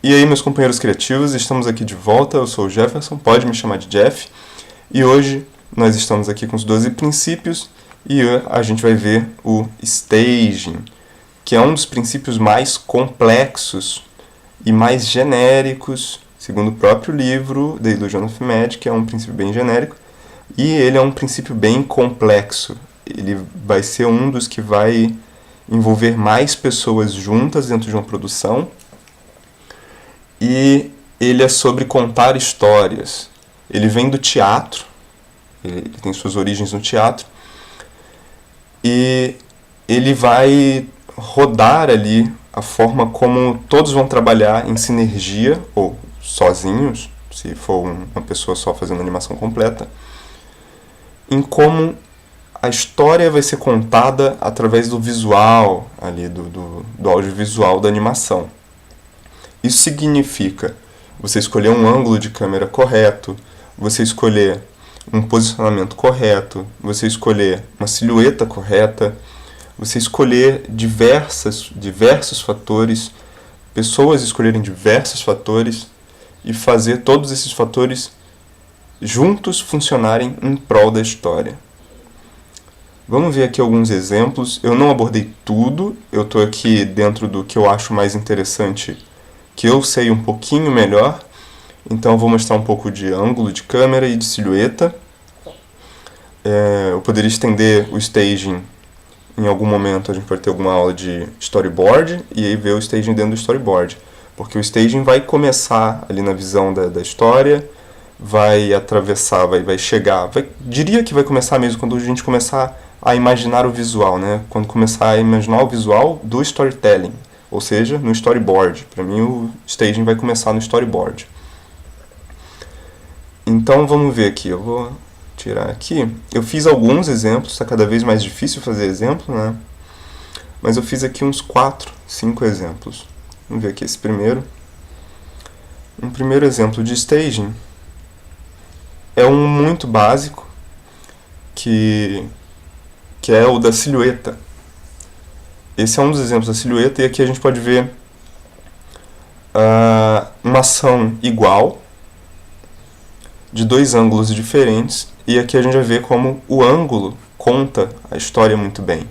E aí, meus companheiros criativos, estamos aqui de volta. Eu sou o Jefferson, pode me chamar de Jeff. E hoje nós estamos aqui com os 12 princípios e a gente vai ver o staging, que é um dos princípios mais complexos e mais genéricos, segundo o próprio livro The Illusion of Magic. É um princípio bem genérico e ele é um princípio bem complexo. Ele vai ser um dos que vai envolver mais pessoas juntas dentro de uma produção. E ele é sobre contar histórias. Ele vem do teatro, ele tem suas origens no teatro, e ele vai rodar ali a forma como todos vão trabalhar em sinergia, ou sozinhos, se for uma pessoa só fazendo animação completa, em como a história vai ser contada através do visual, ali, do audiovisual da animação. Isso significa você escolher um ângulo de câmera correto, você escolher um posicionamento correto, você escolher uma silhueta correta, você escolher diversos fatores, pessoas escolherem diversos fatores e fazer todos esses fatores juntos funcionarem em prol da história. Vamos ver aqui alguns exemplos. Eu não abordei tudo, eu estou aqui dentro do que eu acho mais interessante, que eu sei um pouquinho melhor, então eu vou mostrar um pouco de ângulo de câmera e de silhueta. Eu poderia estender o staging em algum momento, a gente pode ter alguma aula de storyboard e aí ver o staging dentro do storyboard, porque o staging vai começar ali na visão da história, vai atravessar, vai chegar, diria que vai começar mesmo quando a gente começar a imaginar o visual, né? Quando começar a imaginar o visual do storytelling. Ou seja, no storyboard. Para mim, o staging vai começar no storyboard. Então, vamos ver aqui. Eu vou tirar aqui. Eu fiz alguns exemplos. Está cada vez mais difícil fazer exemplo, né? Mas eu fiz aqui uns 4, 5 exemplos. Vamos ver aqui esse primeiro. Um primeiro exemplo de staging é um muito básico, que é o da silhueta. Esse é um dos exemplos da silhueta, e aqui a gente pode ver uma ação igual, de dois ângulos diferentes, e aqui a gente vai ver como o ângulo conta a história muito bem.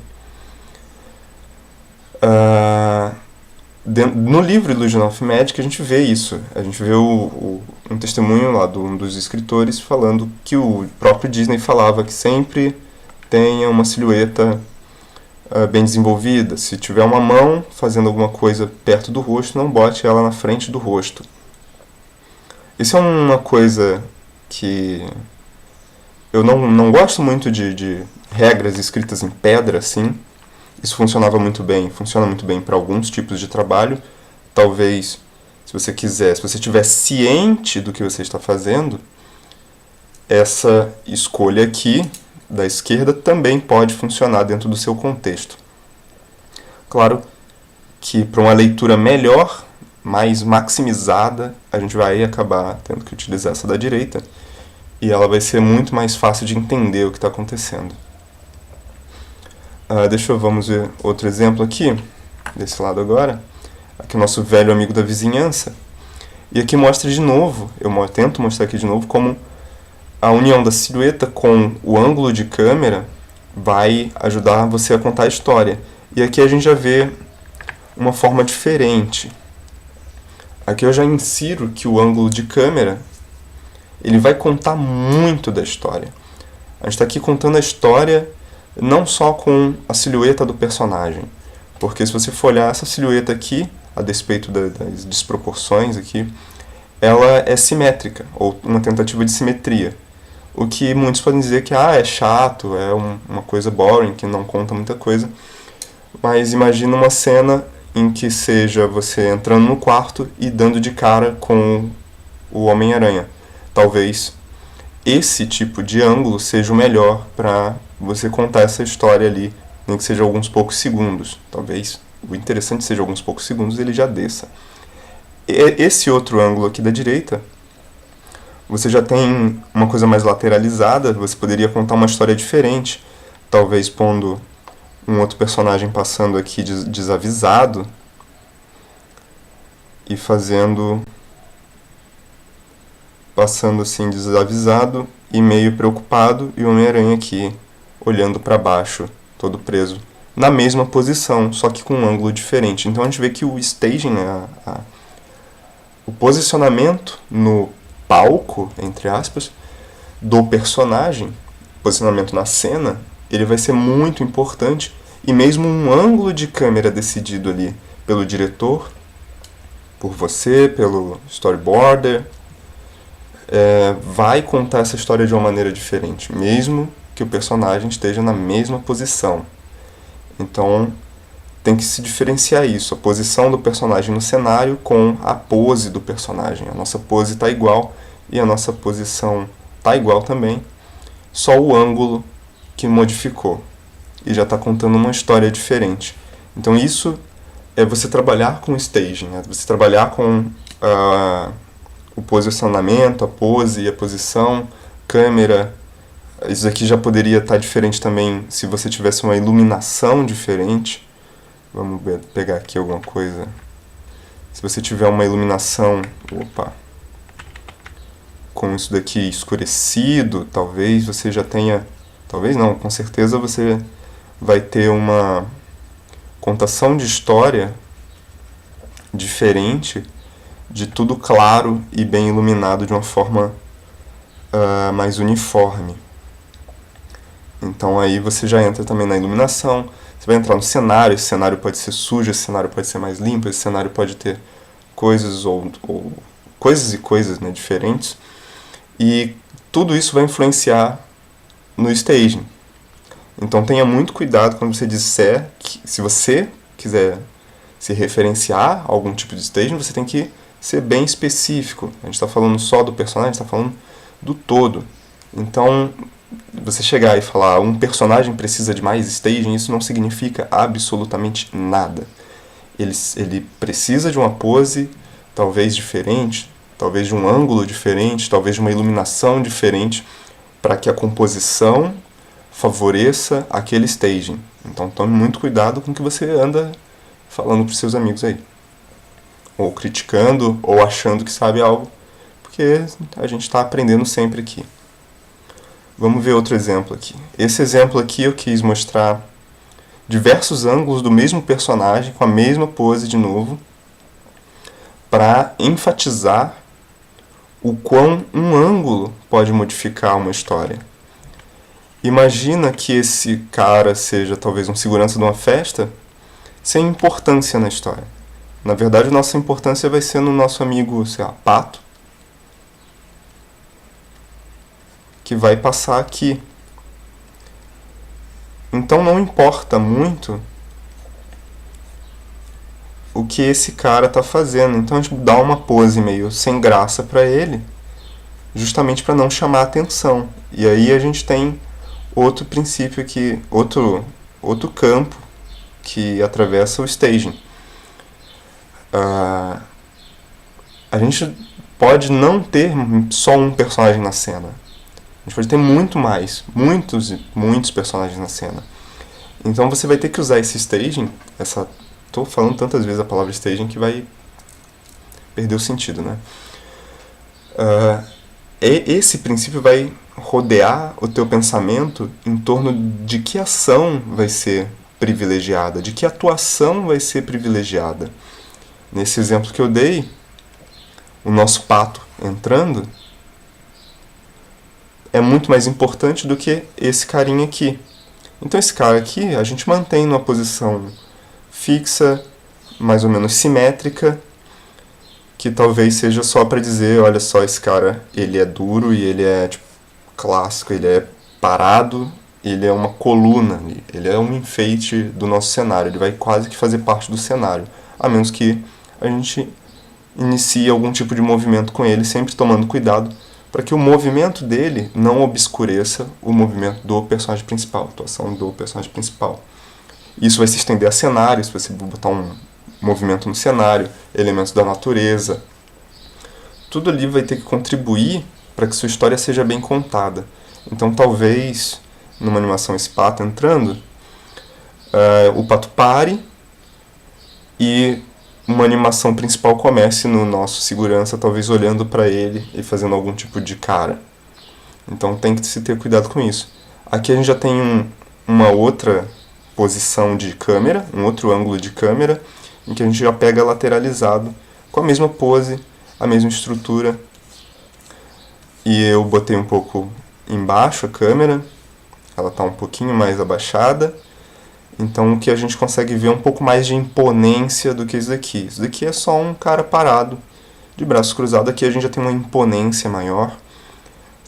No livro Illusion of Magic a gente vê isso, a gente vê um testemunho lá de um dos escritores falando que o próprio Disney falava que sempre tenha uma silhueta bem desenvolvida. Se tiver uma mão fazendo alguma coisa perto do rosto, não bote ela na frente do rosto. Isso é uma coisa que eu não gosto muito de regras escritas em pedra, assim. Isso funciona muito bem para alguns tipos de trabalho. Talvez, se você estiver ciente do que você está fazendo, essa escolha aqui da esquerda também pode funcionar dentro do seu contexto. Claro que para uma leitura melhor, mais maximizada, a gente vai acabar tendo que utilizar essa da direita, e ela vai ser muito mais fácil de entender o que está acontecendo. Vamos ver outro exemplo aqui, desse lado agora. Aqui o nosso velho amigo da vizinhança. E aqui mostra de novo, eu tento mostrar aqui de novo como a união da silhueta com o ângulo de câmera vai ajudar você a contar a história. E aqui a gente já vê uma forma diferente. Aqui eu já insiro que o ângulo de câmera ele vai contar muito da história. A gente está aqui contando a história não só com a silhueta do personagem, porque se você for olhar essa silhueta aqui, a despeito das desproporções aqui, ela é simétrica, ou uma tentativa de simetria. O que muitos podem dizer que é chato, é uma coisa boring, que não conta muita coisa. Mas imagina uma cena em que seja você entrando no quarto e dando de cara com o Homem-Aranha. Talvez esse tipo de ângulo seja o melhor para você contar essa história ali, nem que seja alguns poucos segundos. Talvez o interessante seja alguns poucos segundos e ele já desça. Esse outro ângulo aqui da direita, você já tem uma coisa mais lateralizada, você poderia contar uma história diferente, talvez pondo um outro personagem passando aqui desavisado, e passando assim desavisado e meio preocupado, e o Homem-Aranha aqui olhando para baixo, todo preso, na mesma posição, só que com um ângulo diferente. Então a gente vê que o staging, né, o posicionamento no palco, entre aspas, do personagem, posicionamento na cena, ele vai ser muito importante, e mesmo um ângulo de câmera decidido ali pelo diretor, por você, pelo storyboarder, vai contar essa história de uma maneira diferente, mesmo que o personagem esteja na mesma posição. Então tem que se diferenciar isso, a posição do personagem no cenário com a pose do personagem. A nossa pose está igual e a nossa posição está igual também, só o ângulo que modificou e já está contando uma história diferente. Então isso é você trabalhar com staging, né? Você trabalhar com o posicionamento, a pose e a posição, câmera. Isso aqui já poderia estar diferente também se você tivesse uma iluminação diferente. Vamos pegar aqui alguma coisa. Se você tiver uma iluminação, com isso daqui escurecido, talvez você já tenha, talvez não, com certeza você vai ter uma contação de história diferente, de tudo claro e bem iluminado de uma forma mais uniforme. Então aí você já entra também na iluminação, você vai entrar no cenário, esse cenário pode ser sujo, esse cenário pode ser mais limpo, esse cenário pode ter coisas ou coisas e coisas, né, diferentes, e tudo isso vai influenciar no staging. Então tenha muito cuidado quando você disser que, se você quiser se referenciar a algum tipo de staging, você tem que ser bem específico. A gente está falando só do personagem, a gente está falando do todo. Então, você chegar e falar um personagem precisa de mais staging, isso não significa absolutamente nada. Ele precisa de uma pose talvez diferente, talvez de um ângulo diferente, talvez de uma iluminação diferente, para que a composição favoreça aquele staging. Então tome muito cuidado com o que você anda falando para os seus amigos aí. Ou criticando, ou achando que sabe algo, porque a gente está aprendendo sempre aqui. Vamos ver outro exemplo aqui. Esse exemplo aqui eu quis mostrar diversos ângulos do mesmo personagem, com a mesma pose de novo, para enfatizar o quão um ângulo pode modificar uma história. Imagina que esse cara seja talvez um segurança de uma festa, sem importância na história. Na verdade, nossa importância vai ser no nosso amigo, sei lá, Pato, que vai passar aqui. Então não importa muito o que esse cara está fazendo. Então a gente dá uma pose meio sem graça para ele, justamente para não chamar atenção. E aí a gente tem outro princípio aqui, outro campo que atravessa o staging. A gente pode não ter só um personagem na cena. A gente pode ter muitos personagens na cena. Então você vai ter que usar esse staging, tô falando tantas vezes a palavra staging que vai perder o sentido, né? Esse princípio vai rodear o teu pensamento em torno de que ação vai ser privilegiada, de que atuação vai ser privilegiada. Nesse exemplo que eu dei, o nosso pato entrando é muito mais importante do que esse carinha aqui. Então esse cara aqui a gente mantém numa posição fixa, mais ou menos simétrica, que talvez seja só para dizer, olha só, esse cara, ele é duro e ele é tipo, clássico, ele é parado, ele é uma coluna, ele é um enfeite do nosso cenário, ele vai quase que fazer parte do cenário, a menos que a gente inicie algum tipo de movimento com ele, sempre tomando cuidado para que o movimento dele não obscureça o movimento do personagem principal, a atuação do personagem principal. Isso vai se estender a cenários, se você botar um movimento no cenário, elementos da natureza. Tudo ali vai ter que contribuir para que sua história seja bem contada. Então talvez, numa animação esse pato entrando, o pato pare e uma animação principal comece no nosso segurança, talvez olhando para ele e fazendo algum tipo de cara. Então tem que se ter cuidado com isso. Aqui a gente já tem uma outra posição de câmera, um outro ângulo de câmera, em que a gente já pega lateralizado, com a mesma pose, a mesma estrutura. E eu botei um pouco embaixo a câmera, ela está um pouquinho mais abaixada. Então o que a gente consegue ver é um pouco mais de imponência do que isso daqui. Isso daqui é só um cara parado, de braços cruzados. Aqui a gente já tem uma imponência maior.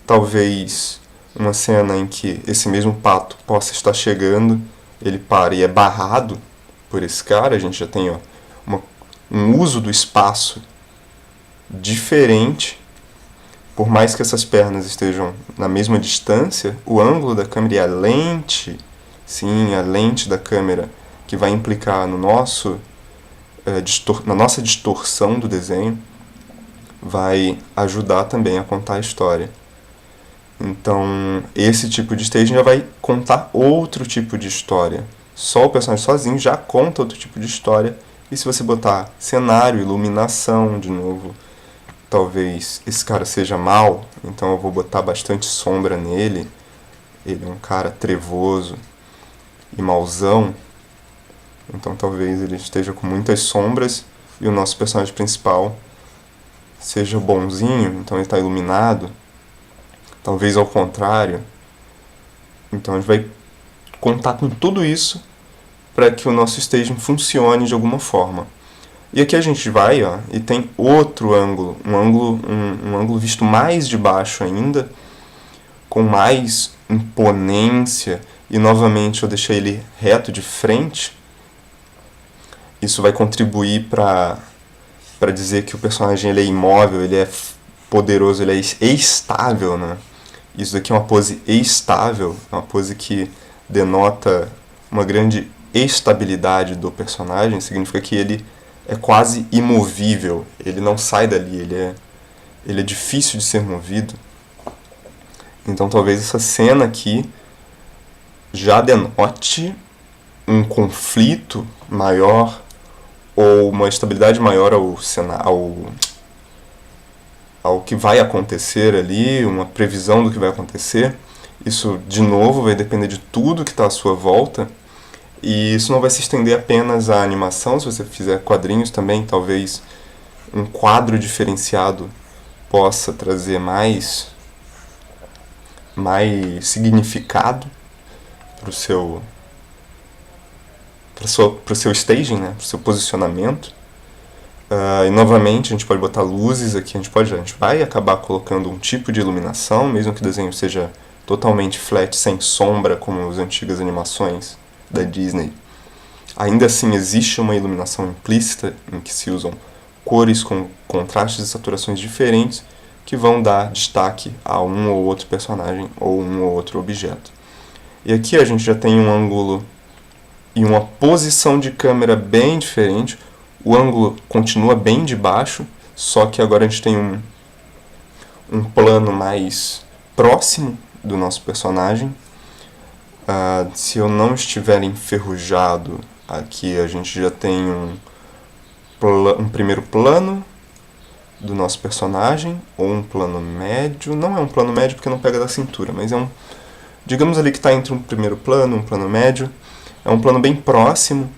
Talvez uma cena em que esse mesmo pato possa estar chegando, ele para e é barrado por esse cara. A gente já tem um uso do espaço diferente. Por mais que essas pernas estejam na mesma distância, o ângulo da câmera e a lente, sim, a lente da câmera, que vai implicar no na nossa distorção do desenho, vai ajudar também a contar a história. Então, esse tipo de staging já vai contar outro tipo de história. Só o personagem sozinho já conta outro tipo de história. E se você botar cenário, iluminação, de novo, talvez esse cara seja mau, então eu vou botar bastante sombra nele. Ele é um cara trevoso e mauzão, então talvez ele esteja com muitas sombras e o nosso personagem principal seja bonzinho, então ele está iluminado. Talvez ao contrário. Então a gente vai contar com tudo isso para que o nosso staging funcione de alguma forma. E aqui a gente vai, e tem outro ângulo, um ângulo visto mais de baixo ainda, com mais imponência, e novamente eu deixei ele reto de frente. Isso vai contribuir para dizer que o personagem ele é imóvel, ele é poderoso, ele é estável, né? Isso daqui é uma pose estável, é uma pose que denota uma grande estabilidade do personagem, significa que ele é quase imovível, ele não sai dali, ele é difícil de ser movido. Então talvez essa cena aqui já denote um conflito maior ou uma estabilidade maior ao que vai acontecer ali, uma previsão do que vai acontecer. Isso, de novo, vai depender de tudo que está à sua volta. E isso não vai se estender apenas à animação. Se você fizer quadrinhos também, talvez um quadro diferenciado possa trazer mais significado para o seu staging, né? Para o seu posicionamento. E novamente a gente pode botar luzes aqui, a gente vai acabar colocando um tipo de iluminação, mesmo que o desenho seja totalmente flat, sem sombra, como as antigas animações da Disney. Ainda assim existe uma iluminação implícita em que se usam cores com contrastes e saturações diferentes que vão dar destaque a um ou outro personagem ou um ou outro objeto. E aqui a gente já tem um ângulo e uma posição de câmera bem diferente. O ângulo continua bem de baixo, só que agora a gente tem um plano mais próximo do nosso personagem. Se eu não estiver enferrujado, aqui a gente já tem um primeiro plano do nosso personagem, ou um plano médio. Não é um plano médio porque não pega da cintura, mas é digamos ali que está entre um primeiro plano e um plano médio. É um plano bem próximo,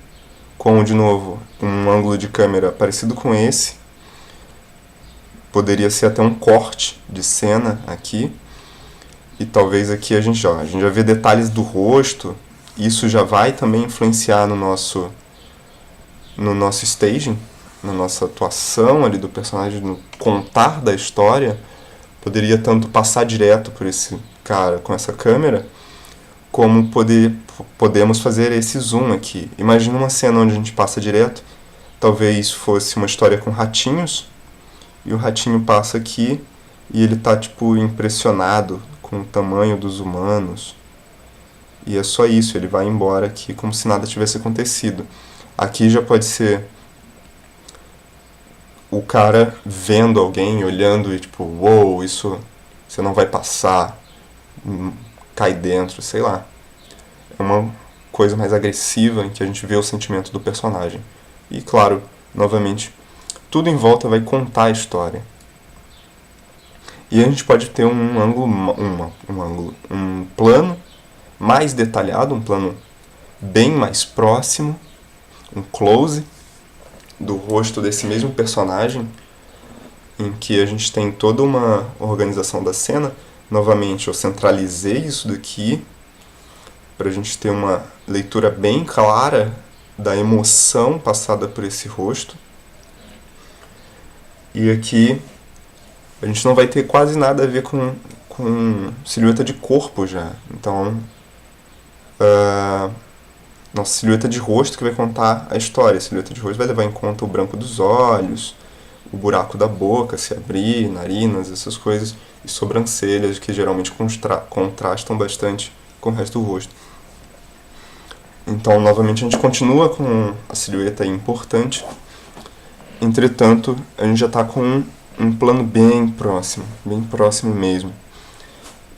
com, de novo, um ângulo de câmera parecido com esse. Poderia ser até um corte de cena aqui. E talvez aqui a gente já vê detalhes do rosto. Isso já vai também influenciar no nosso staging, na nossa atuação ali do personagem, no contar da história. Poderia tanto passar direto por esse cara com essa câmera, como podemos fazer esse zoom aqui. Imagina uma cena onde a gente passa direto, talvez fosse uma história com ratinhos, e o ratinho passa aqui e ele tá tipo impressionado com o tamanho dos humanos. E é só isso, ele vai embora aqui como se nada tivesse acontecido. Aqui já pode ser o cara vendo alguém, olhando e tipo, uou, isso você não vai passar, cai dentro, sei lá. É uma coisa mais agressiva em que a gente vê o sentimento do personagem. E claro, novamente, tudo em volta vai contar a história. E a gente pode ter um plano mais detalhado, um plano bem mais próximo, um close do rosto desse mesmo personagem, em que a gente tem toda uma organização da cena. Novamente, eu centralizei isso daqui para a gente ter uma leitura bem clara da emoção passada por esse rosto. E aqui a gente não vai ter quase nada a ver com silhueta de corpo já. Então, nossa silhueta de rosto que vai contar a história. A silhueta de rosto vai levar em conta o branco dos olhos, o buraco da boca se abrir, narinas, essas coisas, e sobrancelhas, que geralmente contrastam bastante com o resto do rosto. Então, novamente, a gente continua com a silhueta importante. Entretanto, a gente já está com um plano bem próximo mesmo.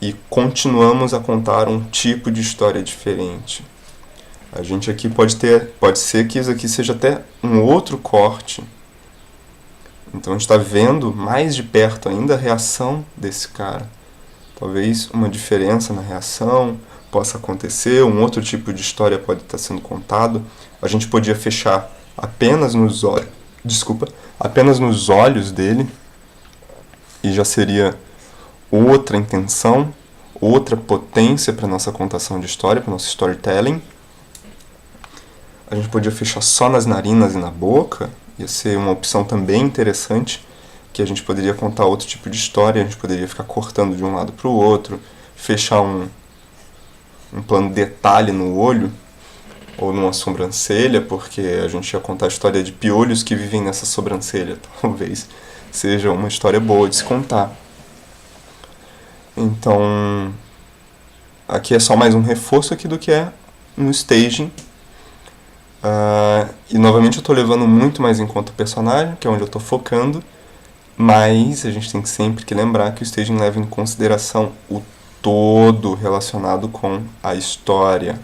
E continuamos a contar um tipo de história diferente. A gente aqui pode ser que isso aqui seja até um outro corte. Então a gente está vendo mais de perto ainda a reação desse cara. Talvez uma diferença na reação possa acontecer, um outro tipo de história pode estar sendo contado. A gente podia fechar apenas nos olhos dele, e já seria outra intenção, outra potência para nossa contação de história, para nosso storytelling. A gente podia fechar só nas narinas e na boca, ia ser uma opção também interessante, que a gente poderia contar outro tipo de história, a gente poderia ficar cortando de um lado para o outro, fechar um plano de detalhe no olho, ou numa sobrancelha, porque a gente ia contar a história de piolhos que vivem nessa sobrancelha. Talvez seja uma história boa de se contar. Então, aqui é só mais um reforço aqui do que é no staging. E novamente eu estou levando muito mais em conta o personagem, que é onde eu estou focando, mas a gente tem sempre que lembrar que o staging leva em consideração o todo relacionado com a história.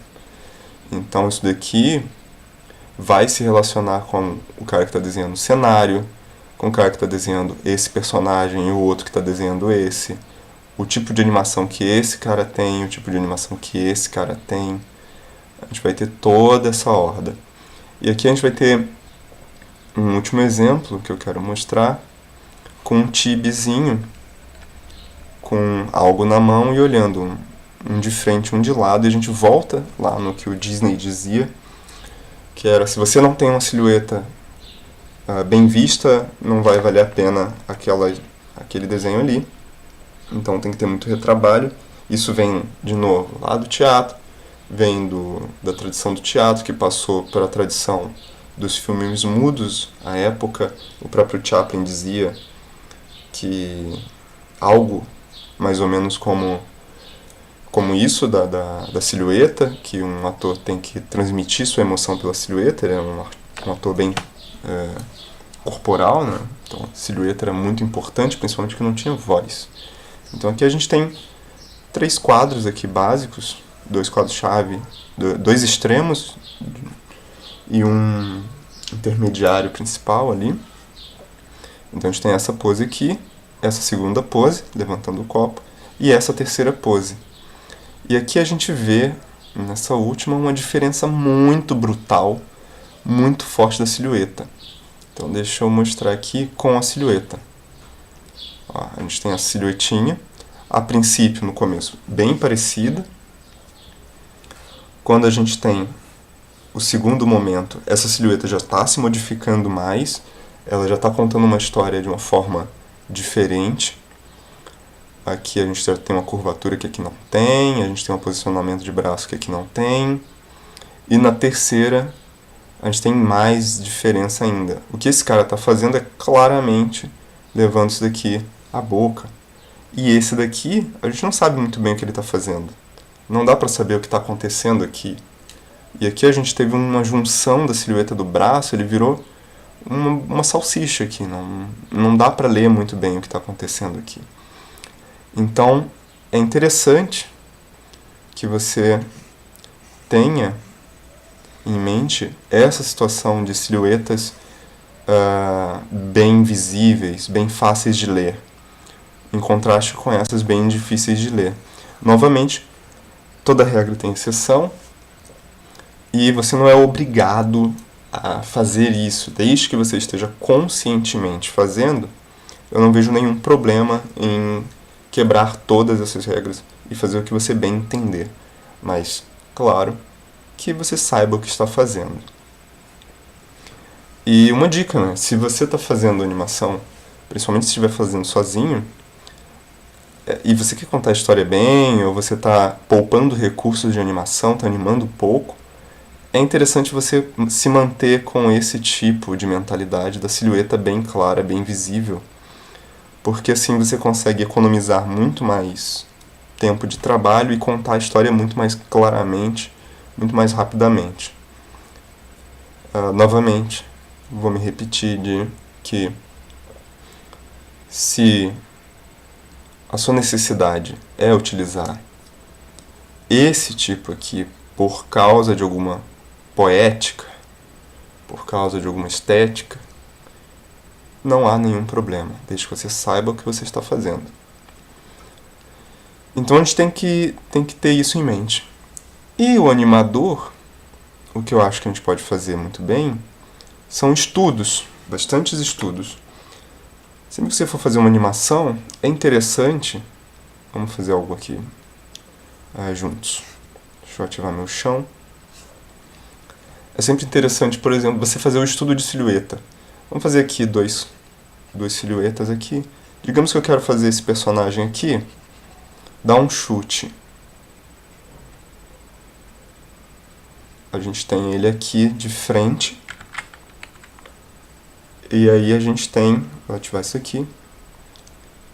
Então isso daqui vai se relacionar com o cara que está desenhando o cenário, com o cara que está desenhando esse personagem e o outro que está desenhando esse, o tipo de animação que esse cara tem, o tipo de animação que esse cara tem. A gente vai ter toda essa horda. E aqui a gente vai ter um último exemplo que eu quero mostrar, com um tibizinho, com algo na mão e olhando um de frente, um de lado, e a gente volta lá no que o Disney dizia, que era, se você não tem uma silhueta bem vista, não vai valer a pena aquele desenho ali. Então tem que ter muito retrabalho. Isso vem, de novo, lá do teatro, vem da tradição do teatro, que passou para a tradição dos filmes mudos à época. O próprio Chaplin dizia que algo mais ou menos como isso da silhueta, que um ator tem que transmitir sua emoção pela silhueta. Ele é um ator bem corporal, né? Então a silhueta era muito importante, principalmente porque não tinha voz. Então aqui a gente tem 3 quadros aqui básicos, 2 quadros-chave, 2 extremos e um intermediário principal ali. Então a gente tem essa pose aqui, essa segunda pose, levantando o copo, e essa terceira pose. E aqui a gente vê, nessa última, uma diferença muito brutal, muito forte da silhueta. Então deixa eu mostrar aqui com a silhueta. Ó, a gente tem a silhuetinha, a princípio, no começo, bem parecida. Quando a gente tem o segundo momento, essa silhueta já está se modificando mais, ela já está contando uma história de uma forma diferente. Aqui a gente já tem uma curvatura que aqui não tem, a gente tem um posicionamento de braço que aqui não tem. E na terceira, a gente tem mais diferença ainda. O que esse cara está fazendo é claramente levando isso daqui à boca. E esse daqui, a gente não sabe muito bem o que ele está fazendo. Não dá para saber o que está acontecendo aqui. E aqui a gente teve uma junção da silhueta do braço, ele virou uma salsicha aqui. Não dá para ler muito bem o que está acontecendo aqui. Então, é interessante que você tenha em mente essa situação de silhuetas bem visíveis, bem fáceis de ler, em contraste com essas bem difíceis de ler. Novamente, toda regra tem exceção, e você não é obrigado a fazer isso. Desde que você esteja conscientemente fazendo, eu não vejo nenhum problema em quebrar todas essas regras e fazer o que você bem entender. Mas, claro, que você saiba o que está fazendo. E uma dica, né? Se você está fazendo animação, principalmente se estiver fazendo sozinho, e você quer contar a história bem, ou você está poupando recursos de animação, está animando pouco, é interessante você se manter com esse tipo de mentalidade da silhueta bem clara, bem visível, porque assim você consegue economizar muito mais tempo de trabalho e contar a história muito mais claramente, muito mais rapidamente. Novamente, vou me repetir de que se a sua necessidade é utilizar esse tipo aqui por causa de alguma poética, por causa de alguma estética, não há nenhum problema, desde que você saiba o que você está fazendo. Então a gente tem que ter isso em mente. E o animador, o que eu acho que a gente pode fazer muito bem, são estudos, bastantes estudos. Sempre que você for fazer uma animação, é interessante, vamos fazer algo aqui juntos. Deixa eu ativar meu chão. É sempre interessante, por exemplo, você fazer o estudo de silhueta. Vamos fazer aqui duas silhuetas aqui. Digamos que eu quero fazer esse personagem aqui, dar um chute. A gente tem ele aqui de frente. E aí a gente tem, vou ativar isso aqui,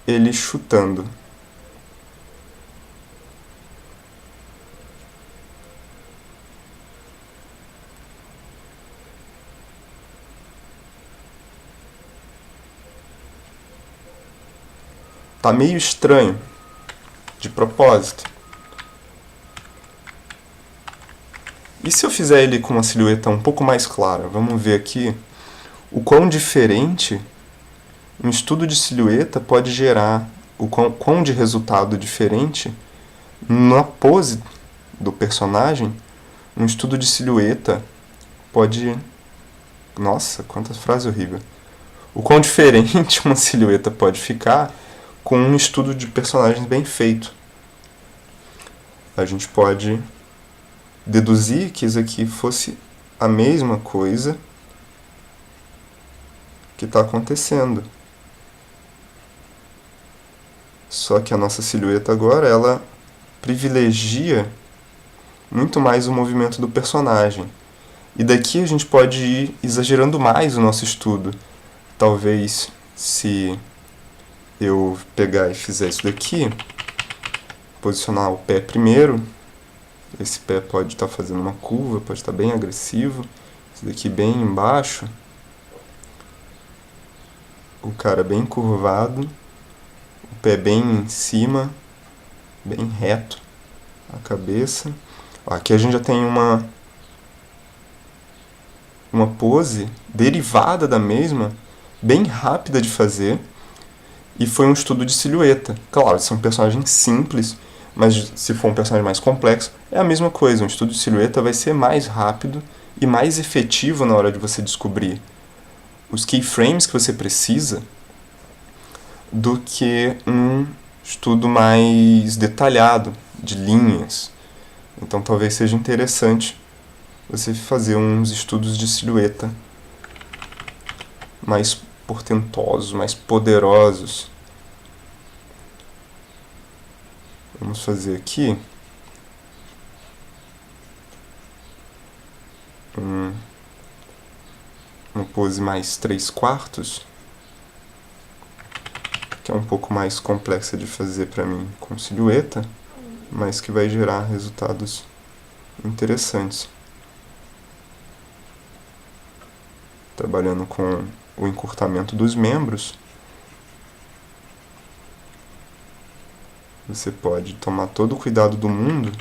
ele chutando. Tá meio estranho, de propósito. E se eu fizer ele com uma silhueta um pouco mais clara? Vamos ver aqui o quão diferente um estudo de silhueta pode gerar, o quão de resultado diferente na pose do personagem. Um estudo de silhueta pode... Nossa, quantas frases horríveis. O quão diferente uma silhueta pode ficar com um estudo de personagens bem feito. A gente pode deduzir que isso aqui fosse a mesma coisa que está acontecendo. Só que a nossa silhueta agora, ela privilegia muito mais o movimento do personagem. E daqui a gente pode ir exagerando mais o nosso estudo. Talvez se eu pegar e fizer isso daqui, posicionar o pé primeiro, esse pé pode estar fazendo uma curva, pode estar bem agressivo, esse daqui bem embaixo, o cara bem curvado, o pé bem em cima, bem reto, a cabeça. Aqui a gente já tem uma pose derivada da mesma, bem rápida de fazer, e foi um estudo de silhueta. Claro, são personagens simples, mas se for um personagem mais complexo, é a mesma coisa. Um estudo de silhueta vai ser mais rápido e mais efetivo na hora de você descobrir os keyframes que você precisa do que um estudo mais detalhado, de linhas. Então talvez seja interessante você fazer uns estudos de silhueta mais portentosos, mais poderosos. Vamos fazer aqui uma pose mais 3/4, que é um pouco mais complexa de fazer para mim com silhueta, mas que vai gerar resultados interessantes. Trabalhando com o encurtamento dos membros, você pode tomar todo o cuidado do mundo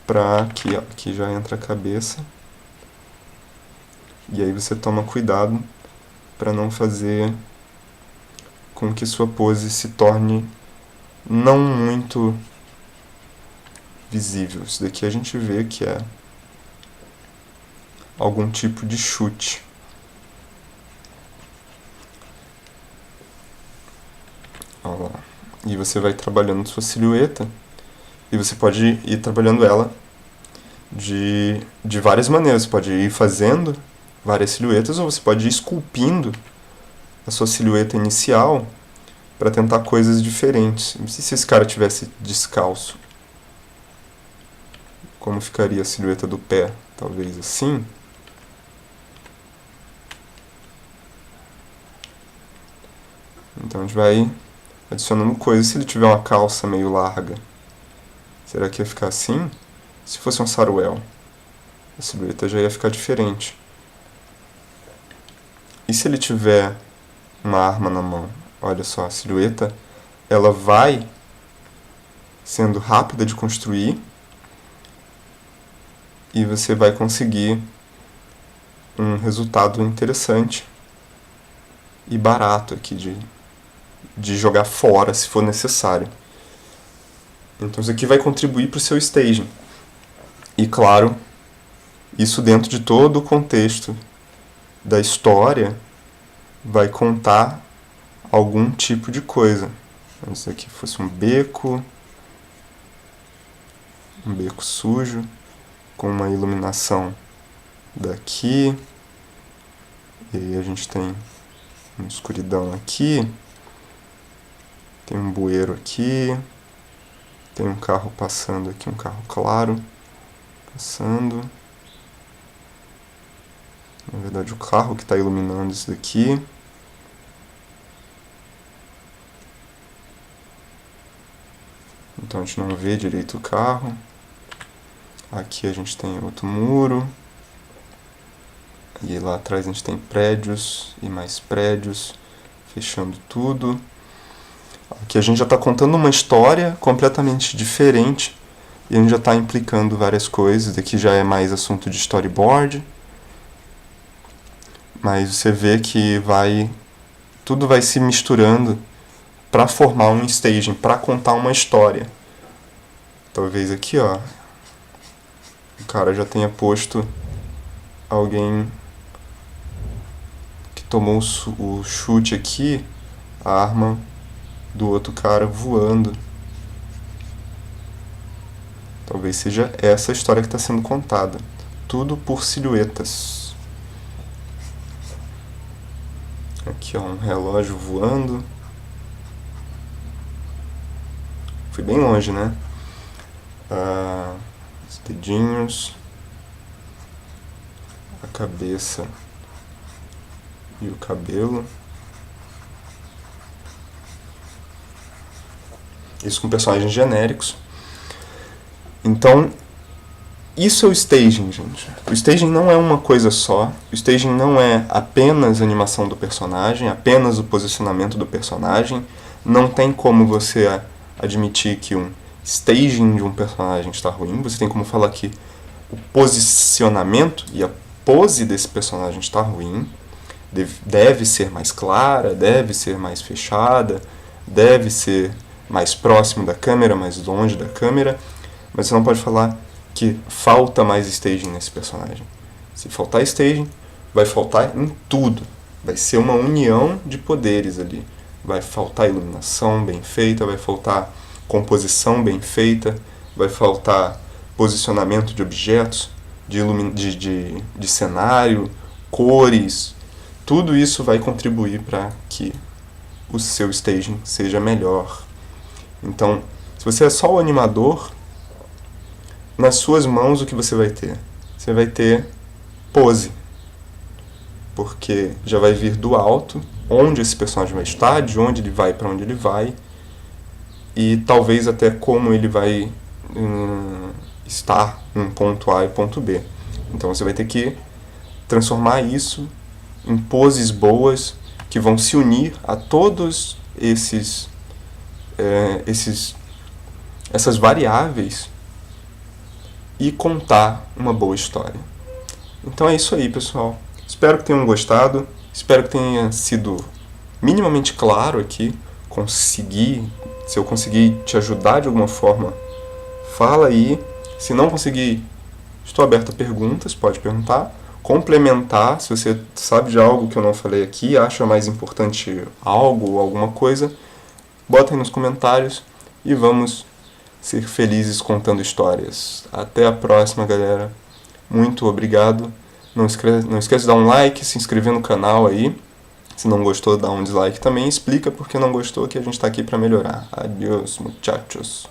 para aqui já entra a cabeça, E aí você toma cuidado para não fazer com que sua pose se torne não muito visível. Isso daqui a gente vê que é algum tipo de chute. Olha lá. E você vai trabalhando sua silhueta e você pode ir trabalhando ela de várias maneiras. Você pode ir fazendo várias silhuetas ou você pode ir esculpindo a sua silhueta inicial para tentar coisas diferentes. Não sei se esse cara tivesse descalço. Como ficaria a silhueta do pé? Talvez assim. Então a gente vai adicionando coisas. Se ele tiver uma calça meio larga, será que ia ficar assim? Se fosse um saruel, a silhueta já ia ficar diferente. E se ele tiver uma arma na mão? Olha só, a silhueta ela vai sendo rápida de construir e você vai conseguir um resultado interessante e barato aqui de jogar fora se for necessário. Então isso aqui vai contribuir para o seu staging. E claro, isso dentro de todo o contexto da história vai contar algum tipo de coisa. Então, isso aqui fosse um beco sujo, com uma iluminação daqui, e aí a gente tem uma escuridão aqui, tem um bueiro aqui, tem um carro passando aqui, um carro claro passando. Na verdade, o carro que está iluminando isso daqui. Então a gente não vê direito o carro. Aqui a gente tem outro muro. E lá atrás a gente tem prédios e mais prédios, fechando tudo. Aqui a gente já está contando uma história completamente diferente e a gente já está implicando várias coisas. Aqui já é mais assunto de storyboard. Mas você vê que tudo vai se misturando para formar um staging, para contar uma história. Talvez aqui, ó, o cara já tenha posto alguém que tomou o chute aqui, a arma do outro cara voando. Talvez seja essa a história que está sendo contada. Tudo por silhuetas. Aqui, ó, um relógio voando. Fui bem longe, né? Os dedinhos, a cabeça e o cabelo. Isso com personagens genéricos. Então, isso é o staging, gente. O staging não é uma coisa só. O staging não é apenas a animação do personagem, apenas o posicionamento do personagem. Não tem como você admitir que um staging de um personagem está ruim. Você tem como falar que o posicionamento e a pose desse personagem está ruim. Deve ser mais clara, deve ser mais fechada, deve ser mais próximo da câmera, mais longe da câmera. Mas você não pode falar que falta mais staging nesse personagem. Se faltar staging, vai faltar em tudo. Vai ser uma união de poderes ali. Vai faltar iluminação bem feita, vai faltar composição bem feita, vai faltar posicionamento de objetos, de cenário, cores. Tudo isso vai contribuir para que o seu staging seja melhor. Então, se você é só o animador, nas suas mãos o que você vai ter? Você vai ter pose, porque já vai vir do alto onde esse personagem vai estar, de onde ele vai para onde ele vai, e talvez até como ele vai estar em ponto A e ponto B. Então você vai ter que transformar isso em poses boas que vão se unir a todos essas variáveis e contar uma boa história. Então é isso aí, pessoal. Espero que tenham gostado, espero que tenha sido minimamente claro aqui, se eu conseguir te ajudar de alguma forma, fala aí. Se não conseguir, estou aberto a perguntas, pode perguntar. Complementar, se você sabe de algo que eu não falei aqui, acha mais importante algo ou alguma coisa, bota aí nos comentários e vamos ser felizes contando histórias. Até a próxima, galera. Muito obrigado. Não esqueça de dar um like, se inscrever no canal aí. Se não gostou, dá um dislike também. Explica porque não gostou, que a gente está aqui para melhorar. Adiós, muchachos.